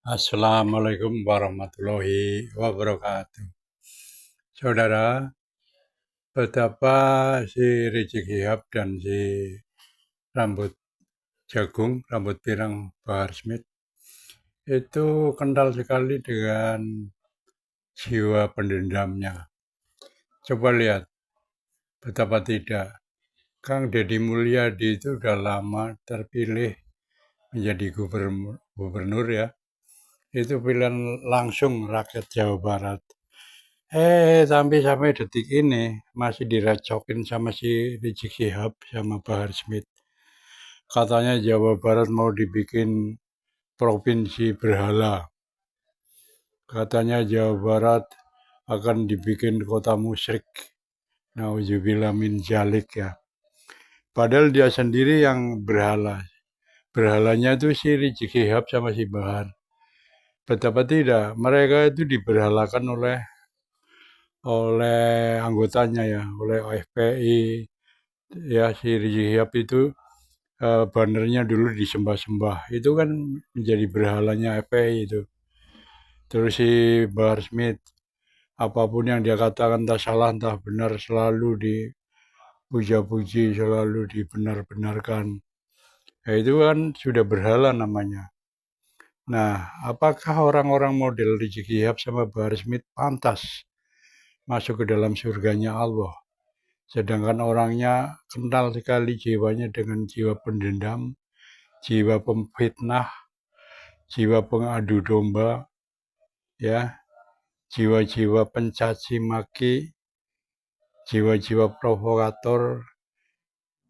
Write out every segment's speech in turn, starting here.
Assalamualaikum warahmatullahi wabarakatuh. Saudara, betapa si Rizik Syihab dan si rambut jagung, rambut pirang Bahar Smith itu kental sekali dengan jiwa pendendamnya. Coba lihat, betapa tidak. Kang Deddy Mulyadi itu sudah lama terpilih menjadi gubernur ya. Itu pilihan langsung rakyat Jawa Barat. Tapi sampai detik ini masih direcokin sama si Rizik Syihab sama Bahar Smith. Katanya Jawa Barat mau dibikin provinsi berhala. Katanya Jawa Barat akan dibikin kota musyrik. Nauzubillah min dzalik ya. Padahal dia sendiri yang berhala. Berhalanya itu si Rizik Syihab sama si Bahar. Betapa tidak, mereka itu diberhalakan oleh anggotanya ya, oleh FPI. Ya, si Rizik Syihab itu banernya dulu disembah-sembah. Itu kan menjadi berhalanya FPI itu. Terus si Bahar Smith, apapun yang dia katakan entah salah entah benar selalu dipuja-puji, selalu dibenar-benarkan. Ya, itu kan sudah berhala namanya. Nah, apakah orang-orang model Rizik Syihab sama Bahar Smith pantas masuk ke dalam surganya Allah? Sedangkan orangnya kental sekali jiwanya dengan jiwa pendendam, jiwa pemfitnah, jiwa pengadu domba, ya, jiwa-jiwa pencaci maki, jiwa-jiwa provokator.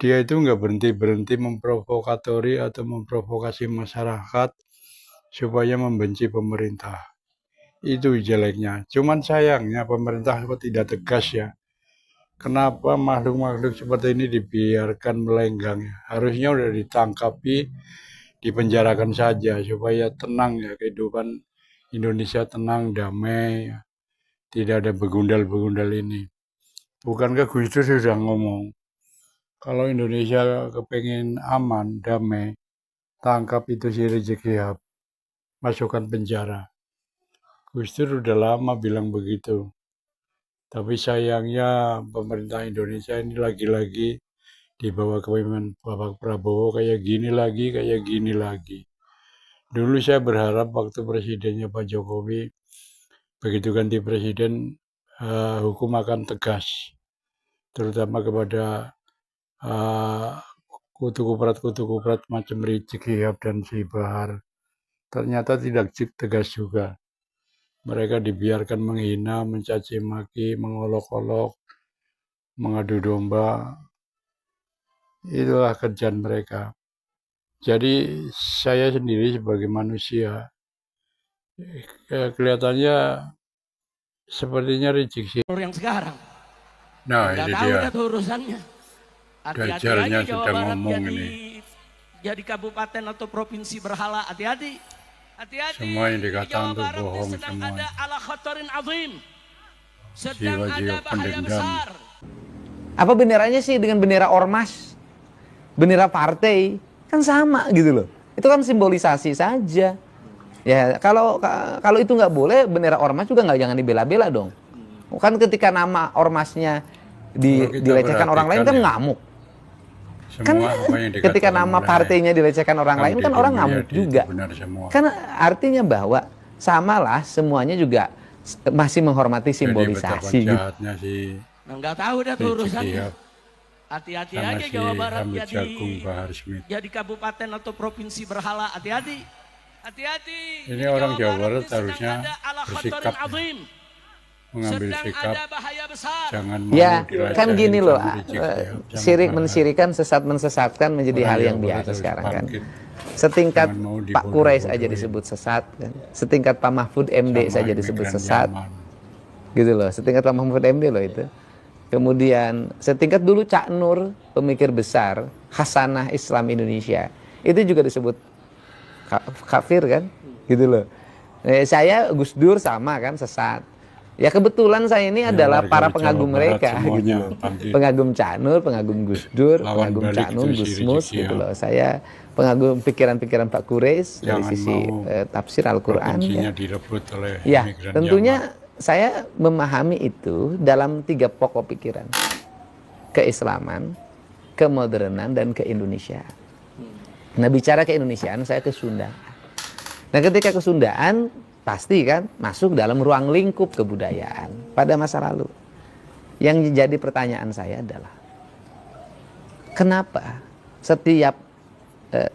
Dia itu nggak berhenti-berhenti memprovokatori atau memprovokasi masyarakat supaya membenci pemerintah. Itu jeleknya. Cuman sayangnya pemerintah tidak tegas ya. Kenapa makhluk-makhluk seperti ini dibiarkan melenggang? Harusnya udah ditangkapi, dipenjarakan saja supaya tenang ya kehidupan Indonesia, tenang, damai, tidak ada begundal-begundal ini. Bukankah Gus Dur sudah ngomong, kalau Indonesia kepengen aman, damai, tangkap itu si Rizik Syihab, masukkan penjara. Gus Dur udah lama bilang begitu. Tapi sayangnya pemerintah Indonesia ini lagi-lagi di bawah kepemimpinan Bapak Prabowo kayak gini lagi. Dulu saya berharap waktu presidennya Pak Jokowi, begitu ganti presiden, hukum akan tegas, terutama kepada kutu kuprat macam Rizik Syihab dan si Bahar. Ternyata tidak tegas juga. Mereka dibiarkan menghina, mencaci maki, mengolok-olok, mengadu domba. Itulah kerjaan mereka. Jadi saya sendiri sebagai manusia, kelihatannya sepertinya Rizik Syihab. Yang sekarang. Nah, Nggak ini tahu dia. dah tuh urusannya. Hati-hati Dajalnya aja Jawa sudah Barat ngomong ini. jadi kabupaten atau provinsi berhala. Hati-hati. Hati-hati. Semua yang dikatakan itu Barat bohong sedang semua. ada ala khatarin azim. Sedang Jiwa-jiwa ada bahaya pendendam. besar. Apa benderanya sih dengan bendera ormas, bendera partai, kan sama gitu loh. Itu kan simbolisasi saja. Ya kalau itu nggak boleh, bendera ormas juga nggak, jangan dibela-bela dong. Kan ketika nama ormasnya dilecehkan orang lain kan ya, ngamuk. Semua Kan apa yang ketika nama partainya dilecehkan orang lain kan orang ngamuk juga. Kan artinya bahwa samalah semuanya juga masih menghormati simbolisasi. Jadi betapa si nggak tahu dah tuh urusannya. Hati-hati aja si Jawa Barat jadi kabupaten atau provinsi berhala. Hati-hati. Hati-hati. Ini orang Jawa Barat harusnya bersikap ya, mengambil sikap, jangan mau ya kan gini loh, syirik Bahar. mensirikan, sesat mensesatkan menjadi hal yang biasa sekarang kan. Setingkat Pak Quraisy aja disebut sesat kan. Setingkat Pak Mahfud MD saja disebut sesat. Gitu loh, setingkat Pak Mahfud MD loh itu. Kemudian setingkat dulu Cak Nur, pemikir besar Hasanah Islam Indonesia, itu juga disebut kafir kan, gitu loh. Saya Gus Dur sama kan, sesat. Ya kebetulan saya ini Ya, adalah warga para Jawa pengagum Barat mereka semuanya gitu loh. bangkit. Pengagum Cak Nur, pengagum Gus Dur, Lawan pengagum balik Cak Nun, itu si Gus Mus Rizik gitu Syihab. loh. Saya pengagum pikiran-pikiran Pak Quraisy dari Jangan sisi mau tafsir Al-Qur'an provinsinya ya. direbut oleh Ya, imigran tentunya Yaman. saya memahami itu dalam 3 pokok pikiran. Keislaman, kemodernan, dan keindonesiaan. Nah, bicara keindonesiaan, saya ke Sunda. Nah, ketika ke Sundaan, pasti kan masuk dalam ruang lingkup kebudayaan pada masa lalu. Yang jadi pertanyaan saya adalah, kenapa setiap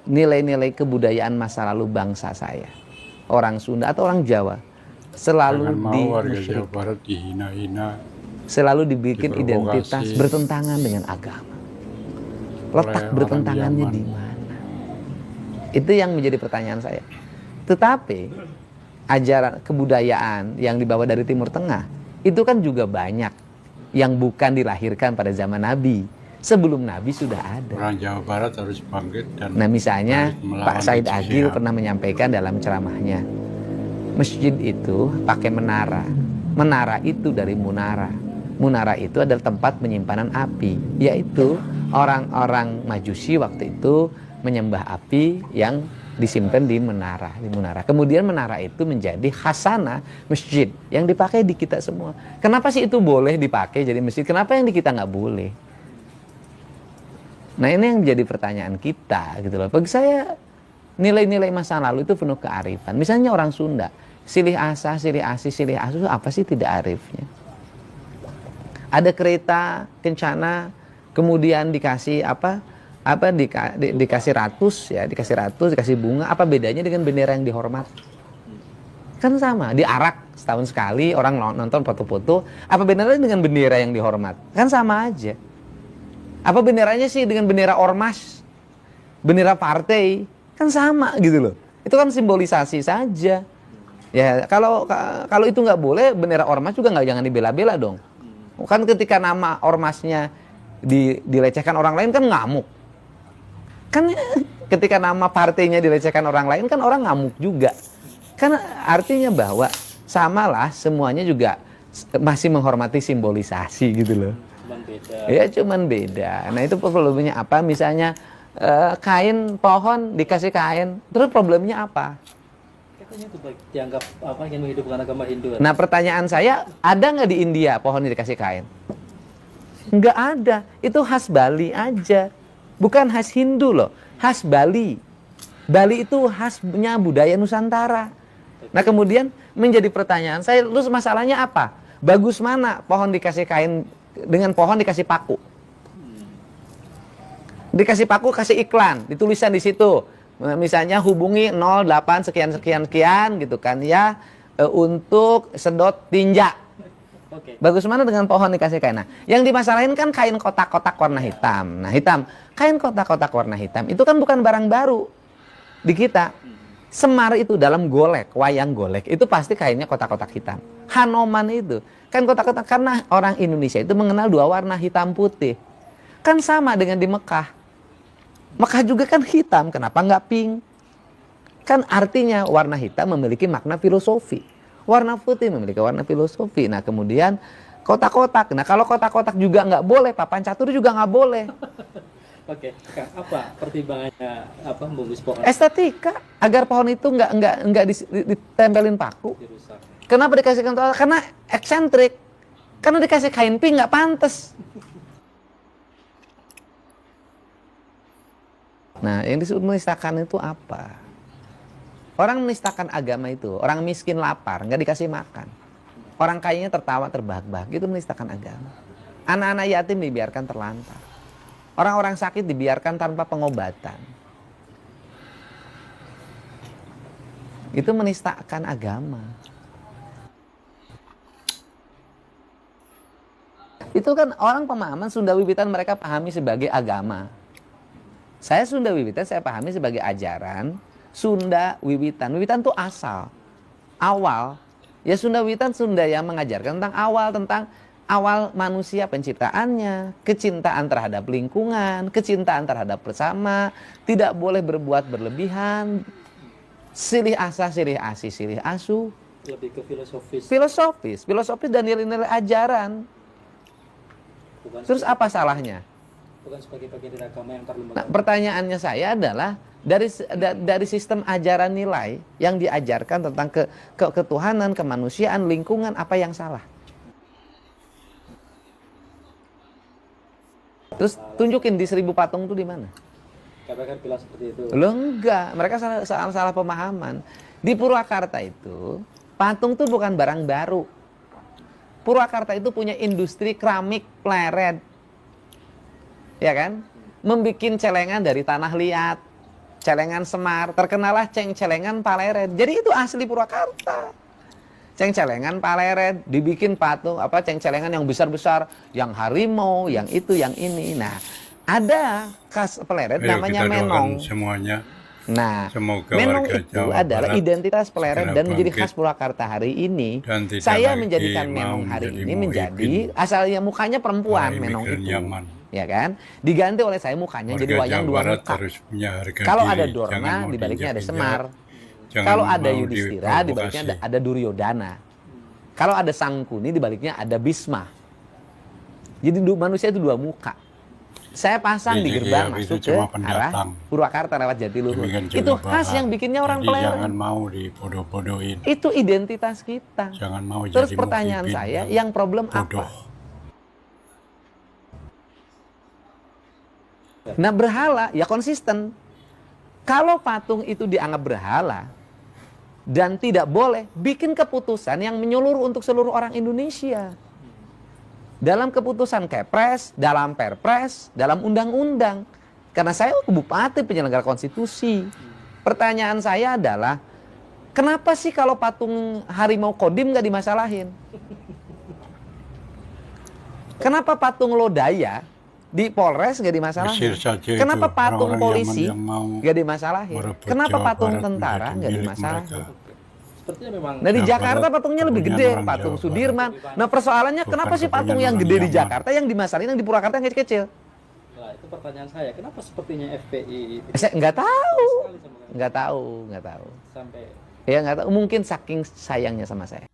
nilai-nilai kebudayaan masa lalu bangsa saya, orang Sunda atau orang Jawa, selalu Jangan mau warga Jawa Barat dihina-hina selalu dibikin diprovokasi identitas bertentangan dengan agama. Letak oleh bertentangannya orang di Yaman. mana? Itu yang menjadi pertanyaan saya. Tetapi ajaran kebudayaan yang dibawa dari Timur Tengah itu kan juga banyak yang bukan dilahirkan pada zaman Nabi. Sebelum Nabi sudah ada. Orang Jawa Barat harus bangkit dan Nah, misalnya balik melawan Pak Said Rizik Agil Syihab. pernah menyampaikan dalam ceramahnya, masjid itu pakai menara. Menara itu dari munara. Munara itu adalah tempat penyimpanan api, yaitu orang-orang Majusi waktu itu menyembah api yang disimpan di menara, Kemudian menara itu menjadi khasanah masjid yang dipakai di kita semua. Kenapa sih itu boleh dipakai jadi masjid? Kenapa yang di kita nggak boleh? Nah, ini yang jadi pertanyaan kita gitu loh. Bagi saya nilai-nilai masa lalu itu penuh kearifan. Misalnya orang Sunda, silih asa, silih asi, silih asu, apa sih tidak arifnya? Ada kereta kencana, kemudian dikasih dikasih ratus, dikasih bunga. Apa bedanya dengan bendera yang dihormat? Kan sama, diarak setahun sekali, orang nonton foto-foto. Apa bedanya dengan bendera yang dihormat? Kan sama aja. Apa benderanya sih dengan bendera ormas, bendera partai? Kan sama gitu loh. Itu kan simbolisasi saja. Ya kalau itu nggak boleh, bendera ormas juga nggak, jangan dibela-bela dong. Kan ketika nama ormasnya dilecehkan orang lain kan ngamuk. Kan ketika nama partainya dilecehkan orang lain kan orang ngamuk juga. Kan artinya bahwa samalah semuanya juga masih menghormati simbolisasi gitu loh. Cuman beda. Ya cuman beda. Nah itu problemnya apa? Misalnya kain pohon dikasih kain, terus problemnya apa? Katanya itu dianggap ingin menghidupkan agama Hindu. Nah pertanyaan saya, ada nggak di India pohon dikasih kain? Nggak ada. Itu khas Bali aja. Bukan khas Hindu loh, khas Bali. Bali itu khasnya budaya Nusantara. Nah kemudian menjadi pertanyaan saya, terus masalahnya apa? Bagus mana pohon dikasih kain dengan pohon dikasih paku? Dikasih paku, kasih iklan, ditulisan di situ. Misalnya hubungi 08 sekian gitu kan ya, untuk sedot tinja. Oke. Bagus mana dengan pohon dikasih kain? Nah, yang dimasalahin kan kain kotak-kotak warna hitam. Nah, kain kotak-kotak warna hitam itu kan bukan barang baru di kita. Semar itu dalam golek, wayang golek, itu pasti kainnya kotak-kotak hitam. Hanoman itu kan kotak-kotak, karena orang Indonesia itu mengenal 2 warna, hitam putih. Kan sama dengan di Mekah. Mekah juga kan hitam, kenapa nggak pink? Kan artinya warna hitam memiliki makna filosofi. Warna putih memiliki warna filosofi. Nah kemudian kotak-kotak. Nah kalau kotak-kotak juga nggak boleh, papan catur juga nggak boleh. Oke, Kak, apa pertimbangannya membungkus pohon Estetika, agar pohon itu nggak ditempelin paku. dirusak? Kenapa dikasih kain? Karena eksentrik. Karena dikasih kain pink nggak pantas. Nah, yang disebut menistakan itu apa? Orang menistakan agama itu, orang miskin lapar, nggak dikasih makan. Orang kayanya tertawa terbahak-bahak, itu menistakan agama. Anak-anak yatim dibiarkan terlantar. Orang-orang sakit dibiarkan tanpa pengobatan. Itu menistakan agama. Itu kan orang pemahaman Sunda Wiwitan mereka pahami sebagai agama. Saya Sunda Wiwitan saya pahami sebagai ajaran Sunda Wiwitan. Wiwitan itu asal, awal. Ya Sunda Wiwitan Sunda yang mengajarkan tentang awal manusia penciptaannya, kecintaan terhadap lingkungan, kecintaan terhadap bersama, tidak boleh berbuat berlebihan, silih asa, silih asi, silih asu. Lebih ke filosofis. Filosofis dan nilai-nilai ajaran. Terus apa salahnya? Bukan sebagai bagian dari agama yang perlu. Nah, pertanyaannya saya adalah dari sistem ajaran nilai yang diajarkan tentang ketuhanan, kemanusiaan, lingkungan, apa yang salah? Terus tunjukin di 1000 patung itu di mana? Katakan bilang seperti itu. Lo enggak, mereka salah pemahaman. Di Purwakarta itu patung itu bukan barang baru. Purwakarta itu punya industri keramik pleret, ya kan? Membikin celengan dari tanah liat, celengan semar, terkenalah celengan Paleret. Jadi itu asli Purwakarta. Celengan Paleret, dibikin patung celengan yang besar-besar, yang harimau, yang itu, yang ini. Nah, ada khas Paleret namanya menong. Semuanya. Nah, Semoga menong warga itu Jawa adalah Barat identitas Paleret dan menjadi khas bangkit Purwakarta hari ini. tidak Saya lagi menjadikan mau menong hari menjadi ini muhibin. menjadi asalnya mukanya perempuan Para menong imigran itu. Yaman. Ya kan? Diganti oleh saya mukanya jadi Warga wayang Jawa dua Barat muka. harus punya harga Kalau diri, ada jangan Dorna, mau di baliknya ada diinjak-injak, Semar. jangan Kalau ada mau Yudhistira, di baliknya diprovokasi. ada Duryodana. Kalau ada Sangkuni, di baliknya ada Bisma. Jadi manusia itu dua muka. Saya pasang di gerbang itu masuk ke cuma arah pendatang. Purwakarta lewat Jatiluhur. Demikian juga Itu khas Bahan. yang bikinnya orang Jadi Pleret. jangan mau dibodoh-bodohin. Itu identitas kita. Jangan mau Terus jadi pertanyaan muhibin saya, yang problem bodoh. apa? Nah, berhala ya konsisten. Kalau patung itu dianggap berhala dan tidak boleh, bikin keputusan yang menyeluruh untuk seluruh orang Indonesia. Dalam keputusan Kepres, dalam Perpres, dalam undang-undang. Karena saya bupati penyelenggara konstitusi. Pertanyaan saya adalah, kenapa sih kalau patung harimau Kodim nggak dimasalahin? Kenapa patung Lodaya di Polres nggak dimasalahin? Usir saja Kenapa itu patung orang-orang polisi Yaman yang mau nggak dimasalahin? merebut Kenapa Jawa patung Barat tentara menjadi nggak milik dimasalahin? mereka. Sepertinya memang. Nah di Jawa Jakarta Barat patungnya lebih kepunyaan gede, orang patung Jawa Sudirman. Nah persoalannya Bukan kenapa sih patung kepunyaan yang orang gede di Yaman. Jakarta yang dimasalahin yang di Purwakarta yang kecil-kecil? Nah, itu pertanyaan saya. Kenapa sepertinya FPI Saya nggak tahu, sekali sama kami? nggak tahu. Sampai Ya nggak tahu. Mungkin saking sayangnya sama saya.